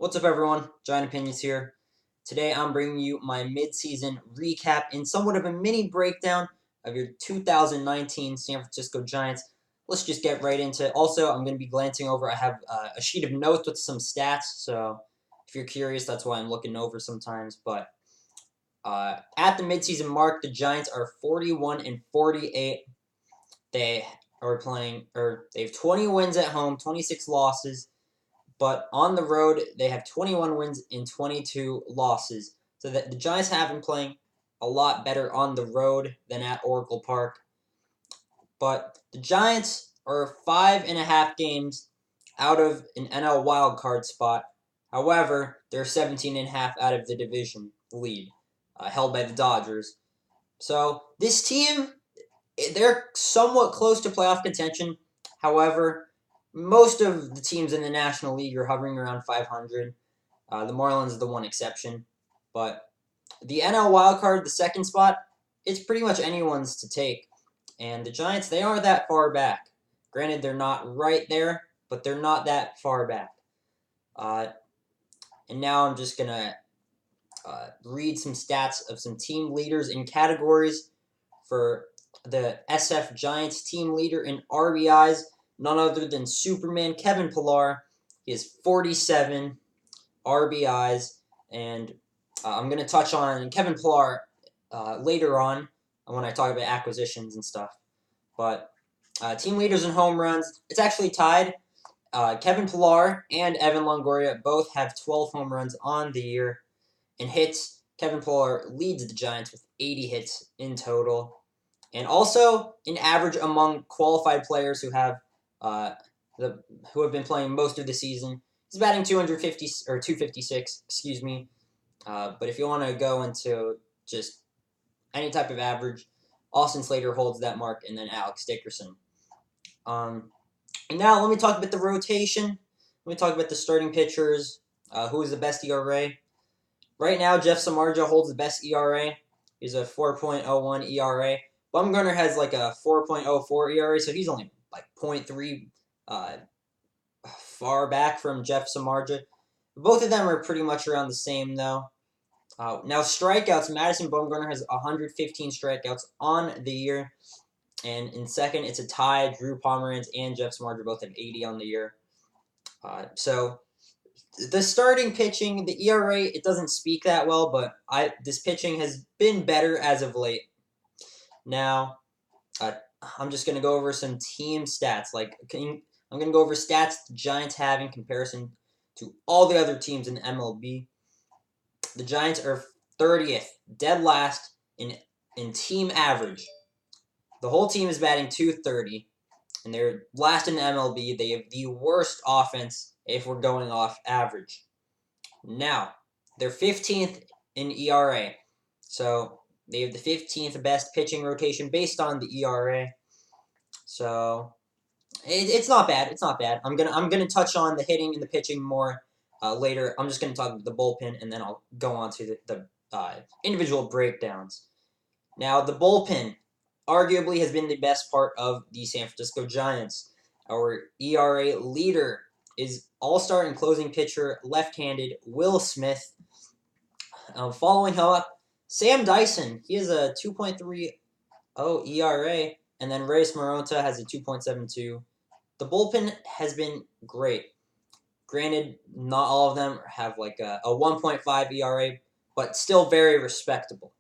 What's up, everyone? Giant Opinions here. Today, I'm bringing you my mid-season recap and somewhat of a mini breakdown of your 2019 San Francisco Giants. Let's just get right into it. Also, I'm going to be glancing over. I have a sheet of notes with some stats, so if you're curious, that's why I'm looking over sometimes. But at the mid-season mark, the Giants are 41-48. They they have 20 wins at home, 26 losses. But on the road, they have 21 wins and 22 losses. So that the Giants have been playing a lot better on the road than at Oracle Park. But the Giants are 5.5 games out of an NL wildcard spot. However, they're 17.5 out of the division lead, held by the Dodgers. So this team, they're somewhat close to playoff contention. However, most of the teams in the National League are hovering around 500. The Marlins is the one exception. But the NL wildcard, the second spot, it's pretty much anyone's to take. And the Giants, they aren't that far back. Granted, they're not right there, but they're not that far back. And now I'm just going to read some stats of some team leaders in categories. For the SF Giants team leader in RBIs, none other than Superman Kevin Pillar. He has 47 RBIs, and I'm going to touch on Kevin Pillar later on when I talk about acquisitions and stuff. But team leaders in home runs, it's actually tied. Kevin Pillar and Evan Longoria both have 12 home runs on the year. In hits, Kevin Pillar leads the Giants with 80 hits in total. And also, in average among qualified players who have been playing most of the season, he's batting 250 or 256. Excuse me. But if you want to go into just any type of average, Austin Slater holds that mark, and then Alex Dickerson. And now let me talk about the rotation. Let me talk about the starting pitchers. Who is the best ERA? Right now, Jeff Samardzija holds the best ERA. He's a 4.01 ERA. Bumgarner has like a 4.04 ERA, so he's only like 0.3 far back from Jeff Samardzija. Both of them are pretty much around the same, though. Now, strikeouts, Madison Bumgarner has 115 strikeouts on the year. And in second, it's a tie. Drew Pomeranz and Jeff Samardzija both have 80 on the year. So the starting pitching, the ERA, it doesn't speak that well, but this pitching has been better as of late. Now, I'm just going to go over some team stats. I'm going to go over stats the Giants have in comparison to all the other teams in MLB. The Giants are 30th, dead last in team average. The whole team is batting .230, and they're last in the MLB. They have the worst offense if we're going off average. Now, they're 15th in ERA. So they have the 15th best pitching rotation based on the ERA. So it's not bad. It's not bad. I'm gonna touch on the hitting and the pitching more later. I'm just gonna talk about the bullpen, and then I'll go on to the individual breakdowns. Now, the bullpen arguably has been the best part of the San Francisco Giants. Our ERA leader is all-star and closing pitcher, left-handed Will Smith. Following him up, Sam Dyson. He has a 2.30 ERA, and then Reyes Moronta has a 2.72. The bullpen has been great. Granted, not all of them have like a 1.5 ERA, but still very respectable.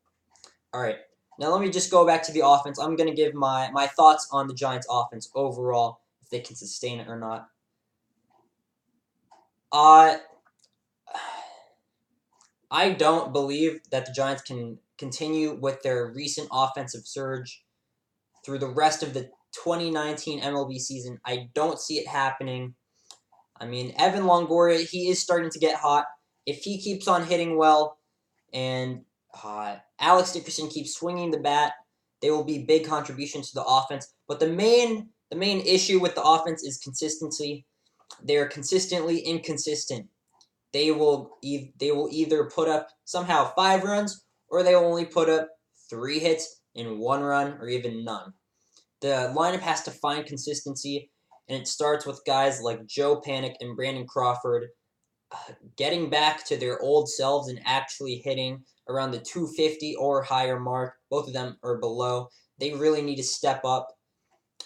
All right. Now, let me just go back to the offense. I'm going to give my thoughts on the Giants' offense overall, if they can sustain it or not. I don't believe that the Giants can continue with their recent offensive surge through the rest of the 2019 MLB season. I don't see it happening. I mean, Evan Longoria, he is starting to get hot. If he keeps on hitting well and Alex Dickerson keeps swinging the bat, they will be big contributions to the offense. But the main issue with the offense is consistency. They are consistently inconsistent. They will either put up somehow 5 runs, or they will only put up 3 hits in 1 run, or even none. The lineup has to find consistency, and it starts with guys like Joe Panic and Brandon Crawford. getting back to their old selves and actually hitting around the 250 or higher mark. Both of them are below. They really need to step up.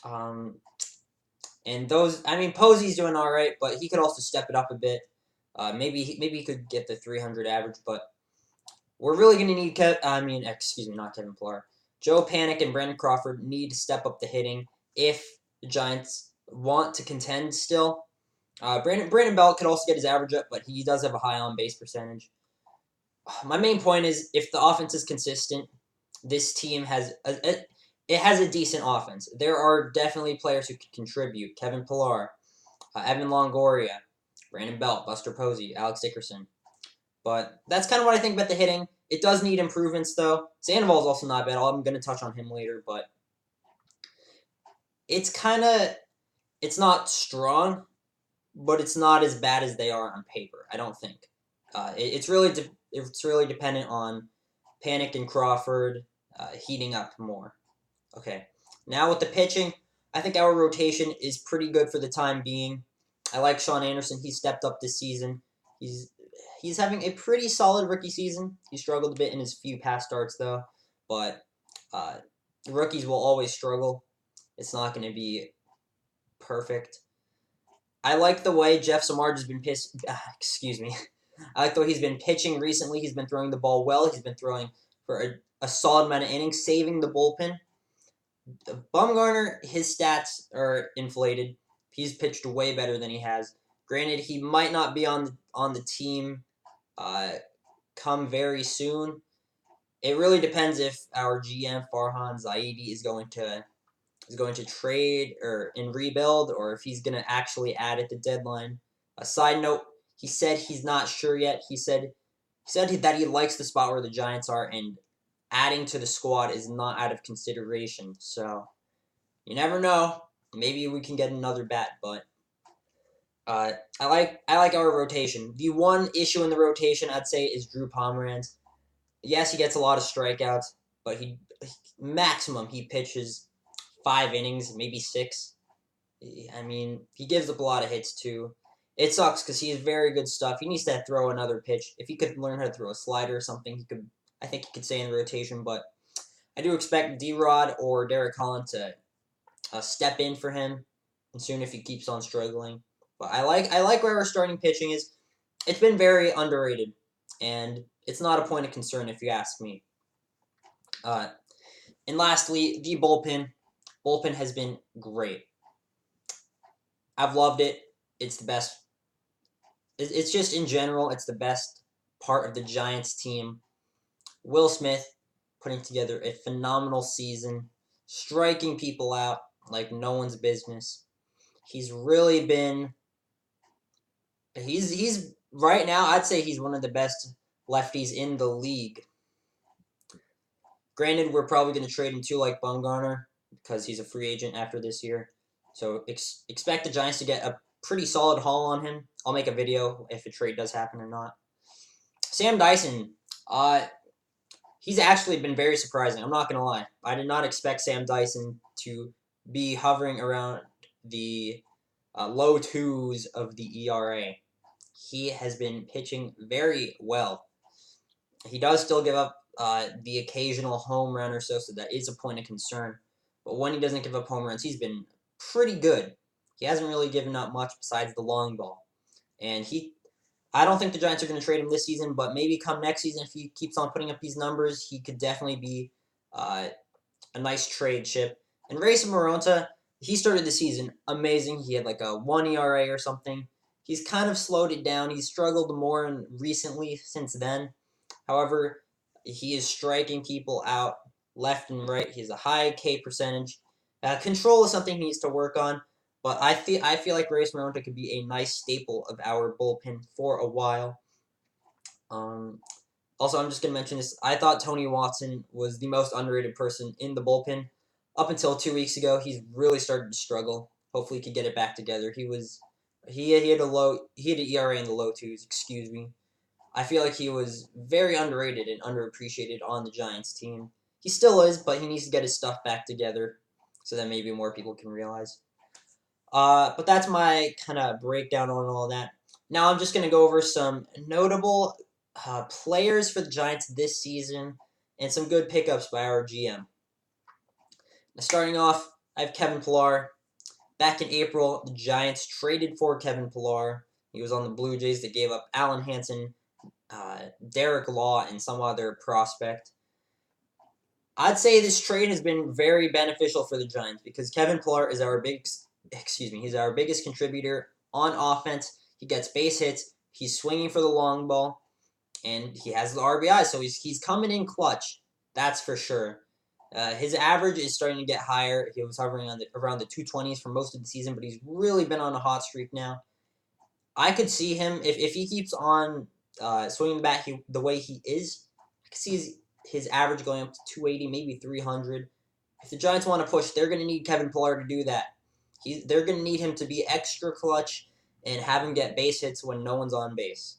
And those, I mean, Posey's doing all right, but he could also step it up a bit. Maybe he could get the 300 average, but we're really going to need excuse me, not Kevin Pillar. Joe Panic and Brandon Crawford need to step up the hitting if the Giants want to contend still. Brandon Belt could also get his average up, but he does have a high on-base percentage. My main point is if the offense is consistent, this team has a decent offense. There are definitely players who could contribute. Kevin Pillar, Evan Longoria, Brandon Belt, Buster Posey, Alex Dickerson. But that's kind of what I think about the hitting. It does need improvements, though. Sandoval is also not bad. I'm going to touch on him later, but it's not strong, but it's not as bad as they are on paper. I don't think. It's really dependent on Panic and Crawford heating up more. Okay, now with the pitching, I think our rotation is pretty good for the time being. I like Sean Anderson. He stepped up this season. He's having a pretty solid rookie season. He struggled a bit in his few past starts, though. But rookies will always struggle. It's not going to be perfect. I like the way Jeff Samard has been excuse me. I like the way he's been pitching recently. He's been throwing the ball well. He's been throwing for a solid amount of innings, saving the bullpen. Bumgarner, his stats are inflated. He's pitched way better than he has. Granted, he might not be on the team come very soon. It really depends if our GM Farhan Zaidi is going to trade or in rebuild, or if he's going to actually add at the deadline. A side note: he said he's not sure yet. He said that he likes the spot where the Giants are, and adding to the squad is not out of consideration. So you never know. Maybe we can get another bat, but I like our rotation. The one issue in the rotation I'd say is Drew Pomeranz. Yes, he gets a lot of strikeouts, but he pitches 5 innings, maybe 6. I mean, he gives up a lot of hits too. It sucks because he has very good stuff. He needs to throw another pitch. If he could learn how to throw a slider or something, I think he could stay in the rotation. But I do expect D-Rod or Derek Holland to step in for him, and soon if he keeps on struggling. But I like where our starting pitching is. It's been very underrated, and it's not a point of concern if you ask me. And lastly, the bullpen. Bullpen has been great. I've loved it. It's the best. It's just in general, it's the best part of the Giants team. Will Smith putting together a phenomenal season, striking people out like no one's business. He's really been. He's right now. I'd say he's one of the best lefties in the league. Granted, we're probably going to trade him too, like Bumgarner, because he's a free agent after this year. So expect the Giants to get a pretty solid haul on him. I'll make a video if a trade does happen or not. Sam Dyson, he's actually been very surprising. I'm not going to lie. I did not expect Sam Dyson to be hovering around the low 2s of the ERA. He has been pitching very well. He does still give up the occasional home run or so that is a point of concern. But when he doesn't give up home runs, he's been pretty good. He hasn't really given up much besides the long ball. And I don't think the Giants are going to trade him this season, but maybe come next season, if he keeps on putting up these numbers, he could definitely be a nice trade chip. And Rayson Moronta, he started the season amazing. He had like a 1 ERA or something. He's kind of slowed it down. He's struggled more recently since then. However, he is striking people out left and right. He has a high K percentage. Control is something he needs to work on. But I feel like Reyes Moronta could be a nice staple of our bullpen for a while. Also, I'm just going to mention this. I thought Tony Watson was the most underrated person in the bullpen. Up until 2 weeks ago, he's really started to struggle. Hopefully he can get it back together. He had an ERA in the low 2s, excuse me. I feel like he was very underrated and underappreciated on the Giants team. He still is, but he needs to get his stuff back together so that maybe more people can realize. But that's my kind of breakdown on all that. Now I'm just going to go over some notable players for the Giants this season and some good pickups by our GM. Now, starting off, I have Kevin Pillar. Back in April, the Giants traded for Kevin Pillar. He was on the Blue Jays that gave up Alan Hansen, Derek Law, and some other prospect. I'd say this trade has been very beneficial for the Giants because Kevin Pillar is he's our biggest contributor on offense. He gets base hits, he's swinging for the long ball, and he has the RBI, so he's coming in clutch. That's for sure. His average is starting to get higher. He was hovering on around the 220s for most of the season, but he's really been on a hot streak now. I could see him if he keeps on swinging the bat the way he is. I could see his average going up to 280, maybe 300. If the Giants want to push, they're going to need Kevin Pillar to do that. They're going to need him to be extra clutch and have him get base hits when no one's on base.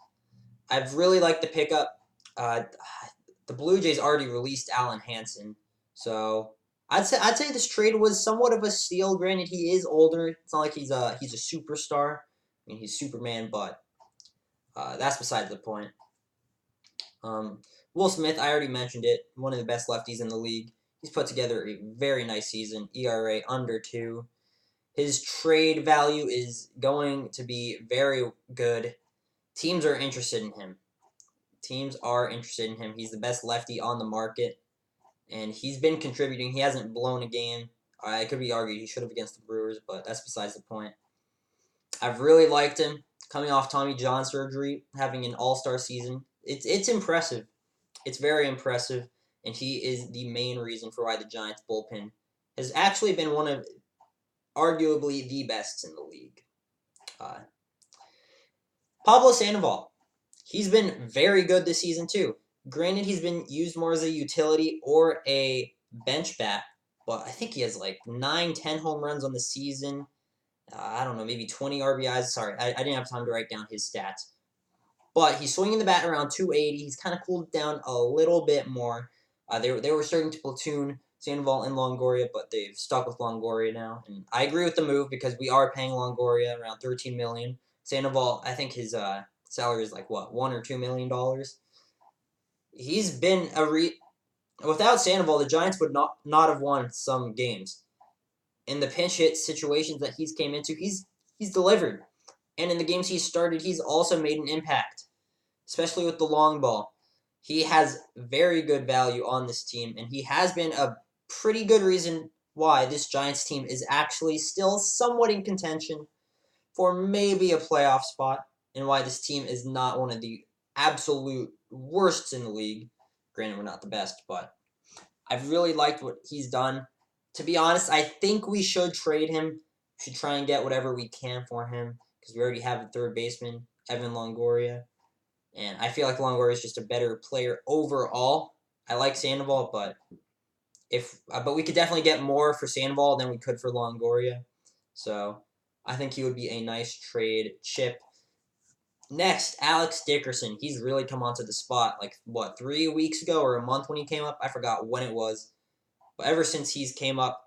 I've really liked the pickup. The Blue Jays already released Alan Hansen, so I'd say this trade was somewhat of a steal. Granted, he is older. It's not like he's a superstar. I mean, he's Superman, but that's besides the point. Will Smith, I already mentioned it, one of the best lefties in the league. He's put together a very nice season, ERA under 2. His trade value is going to be very good. Teams are interested in him. He's the best lefty on the market, and he's been contributing. He hasn't blown a game. It could be argued he should have against the Brewers, but that's besides the point. I've really liked him coming off Tommy John surgery, having an all-star season. It's impressive. It's very impressive, and he is the main reason for why the Giants bullpen has actually been one of arguably the best in the league. Pablo Sandoval. He's been very good this season too. Granted, he's been used more as a utility or a bench bat, but I think he has like 9, 10 home runs on the season. I don't know, maybe 20 RBIs. Sorry, I didn't have time to write down his stats. But he's swinging the bat around 280. He's kind of cooled down a little bit more. They were starting to platoon Sandoval and Longoria, but they've stuck with Longoria now. And I agree with the move because we are paying Longoria around $13 million. Sandoval, I think his salary is like what, $1 or $2 million. He's been without Sandoval, the Giants would not have won some games. In the pinch hit situations that he's came into, he's delivered. And in the games he's started, he's also made an impact, especially with the long ball. He has very good value on this team, and he has been a pretty good reason why this Giants team is actually still somewhat in contention for maybe a playoff spot, and why this team is not one of the absolute worsts in the league. Granted, we're not the best, but I've really liked what he's done. To be honest, I think we should trade him. We should try and get whatever we can for him because we already have a third baseman, Evan Longoria. And I feel like Longoria is just a better player overall. I like Sandoval, but we could definitely get more for Sandoval than we could for Longoria. So I think he would be a nice trade chip. Next, Alex Dickerson. He's really come onto the spot like, 3 weeks ago or a month when he came up? I forgot when it was. But ever since he's came up,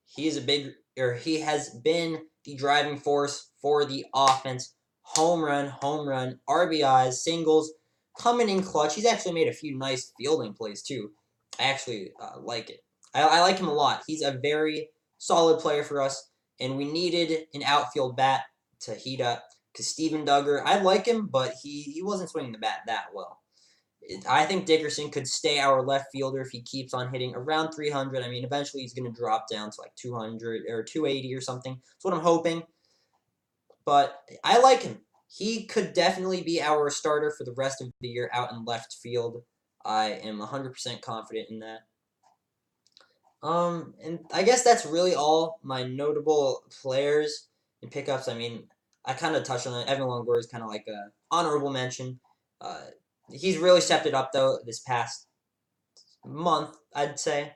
he has been the driving force for the offense. Home run, RBIs, singles, coming in clutch. He's actually made a few nice fielding plays too. I actually like it. I like him a lot. He's a very solid player for us, and we needed an outfield bat to heat up. Because Steven Duggar, I like him, but he wasn't swinging the bat that well. I think Dickerson could stay our left fielder if he keeps on hitting around 300. I mean, eventually he's going to drop down to like 200 or 280 or something. That's what I'm hoping. But I like him. He could definitely be our starter for the rest of the year out in left field. I am 100% confident in that. And I guess that's really all my notable players and pickups. I mean, I kind of touched on it. Evan Longoria is kind of like an honorable mention. He's really stepped it up, though, this past month, I'd say.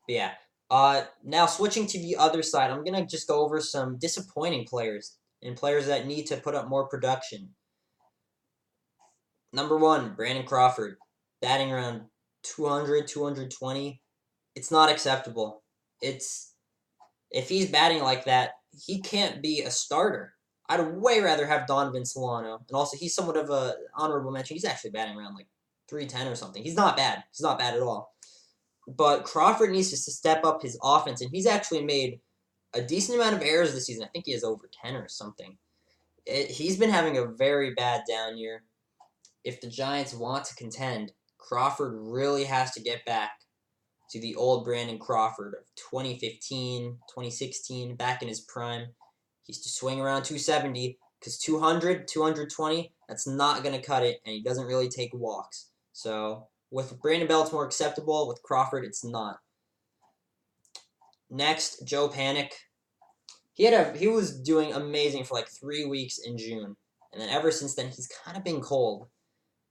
Yeah. Now, switching to the other side, I'm going to just go over some disappointing players and players that need to put up more production. Number 1, Brandon Crawford, batting around 200, 220. It's not acceptable. If he's batting like that, he can't be a starter. I'd way rather have Donovan Solano, and also he's somewhat of a honorable mention. He's actually batting around like 310 or something. He's not bad. He's not bad at all. But Crawford needs to step up his offense, and he's actually made a decent amount of errors this season. I think he has over 10 or something. He's been having a very bad down year. If the Giants want to contend, Crawford really has to get back to the old Brandon Crawford of 2015, 2016, back in his prime. He used to swing around 270 because 200, 220, that's not going to cut it, and he doesn't really take walks. So with Brandon Belt, it's more acceptable. With Crawford, it's not. Next, Joe Panic. He was doing amazing for like 3 weeks in June, and then ever since then, he's kind of been cold.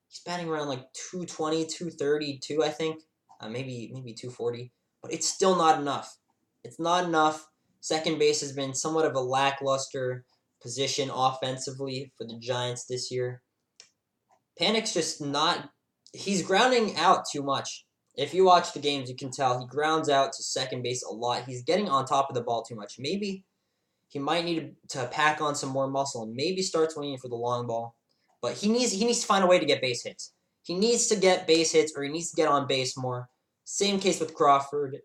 He's batting around like 220, 232, I think. Maybe 240. But it's still not enough. It's not enough. Second base has been somewhat of a lackluster position offensively for the Giants this year. Panic's just not... He's grounding out too much. If you watch the games, you can tell he grounds out to second base a lot. He's getting on top of the ball too much. Maybe he might need to pack on some more muscle and maybe start swinging for the long ball. But he needs to find a way to get base hits. He needs to get base hits, or he needs to get on base more. Same case with Crawford.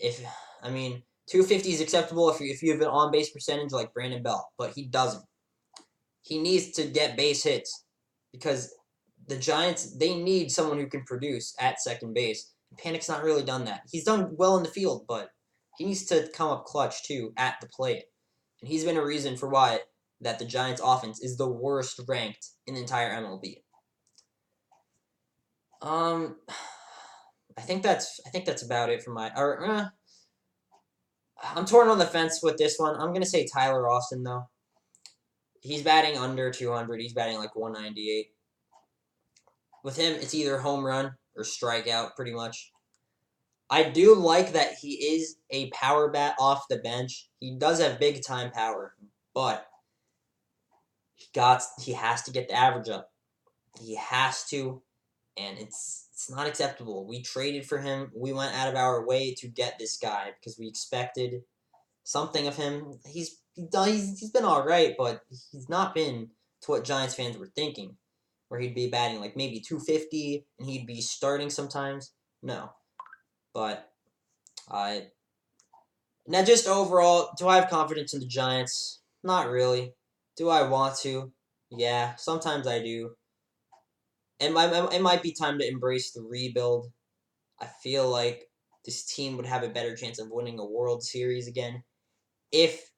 250 is acceptable if you have an on base percentage like Brandon Belt, but he doesn't. He needs to get base hits because the Giants, they need someone who can produce at second base. Panic's not really done that. He's done well in the field, but he needs to come up clutch too at the plate. And he's been a reason for why that the Giants' offense is the worst ranked in the entire MLB. I think that's about it for my. I'm torn on the fence with this one. I'm gonna say Tyler Austin though. He's batting under 200. He's batting like 198. With him, it's either home run or strikeout, pretty much. I do like that he is a power bat off the bench. He does have big time power, but he has to get the average up. He has to, and it's not acceptable. We traded for him. We went out of our way to get this guy because we expected something of him. He's been all right, but he's not been to what Giants fans were thinking, where he'd be batting like maybe 250 and he'd be starting sometimes. No, but now just overall, do I have confidence in the Giants? Not really. Do I want to? Yeah, sometimes I do. It might be time to embrace the rebuild. I feel like this team would have a better chance of winning a World Series again if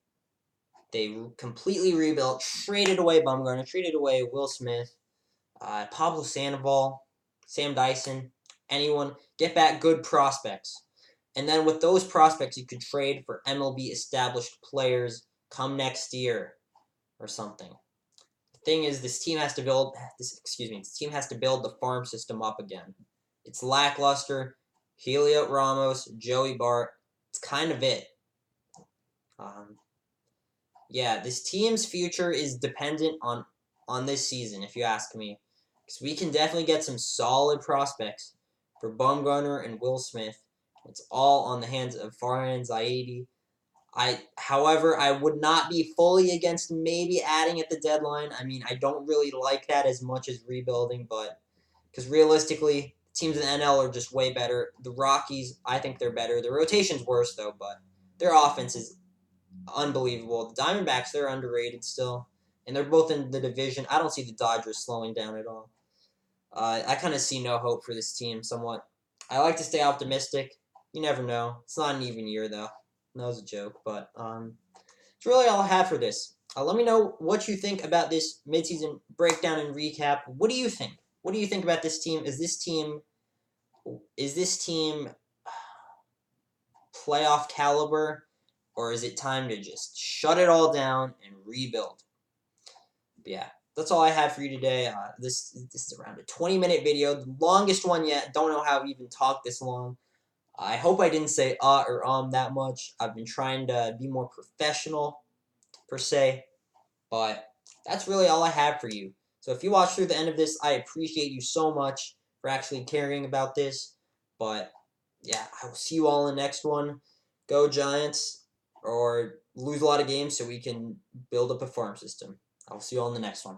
they completely rebuilt, traded away Bumgarner, traded away Will Smith, Pablo Sandoval, Sam Dyson, anyone. Get back good prospects. And then with those prospects, you could trade for MLB established players come next year or something. The thing is, this team has to build the farm system up again. It's lackluster. Heliot Ramos, Joey Bart. It's kind of it. This team's future is dependent on this season, if you ask me. Because we can definitely get some solid prospects for Bumgarner and Will Smith. It's all on the hands of Farhan Zaidi. However, I would not be fully against maybe adding at the deadline. I don't really like that as much as rebuilding, but because realistically, teams in the NL are just way better. The Rockies, I think they're better. The rotation's worse, though, but their offense is unbelievable. The Diamondbacks, they're underrated still, and they're both in the division. I don't see the Dodgers slowing down at all. I kind of see no hope for this team somewhat. I like to stay optimistic. You never know. It's not an even year, though. That was a joke, but it's really all I have for this. Let me know what you think about this midseason breakdown and recap. What do you think? What do you think about this team? Is this team playoff caliber, or is it time to just shut it all down and rebuild? But yeah, that's all I have for you today. This is around a 20-minute video, the longest one yet. Don't know how I've even talked this long. I hope I didn't say or that much. I've been trying to be more professional, per se. But that's really all I have for you. So if you watch through the end of this, I appreciate you so much for actually caring about this. But yeah, I will see you all in the next one. Go Giants, or lose a lot of games so we can build up a farm system. I'll see you all in the next one.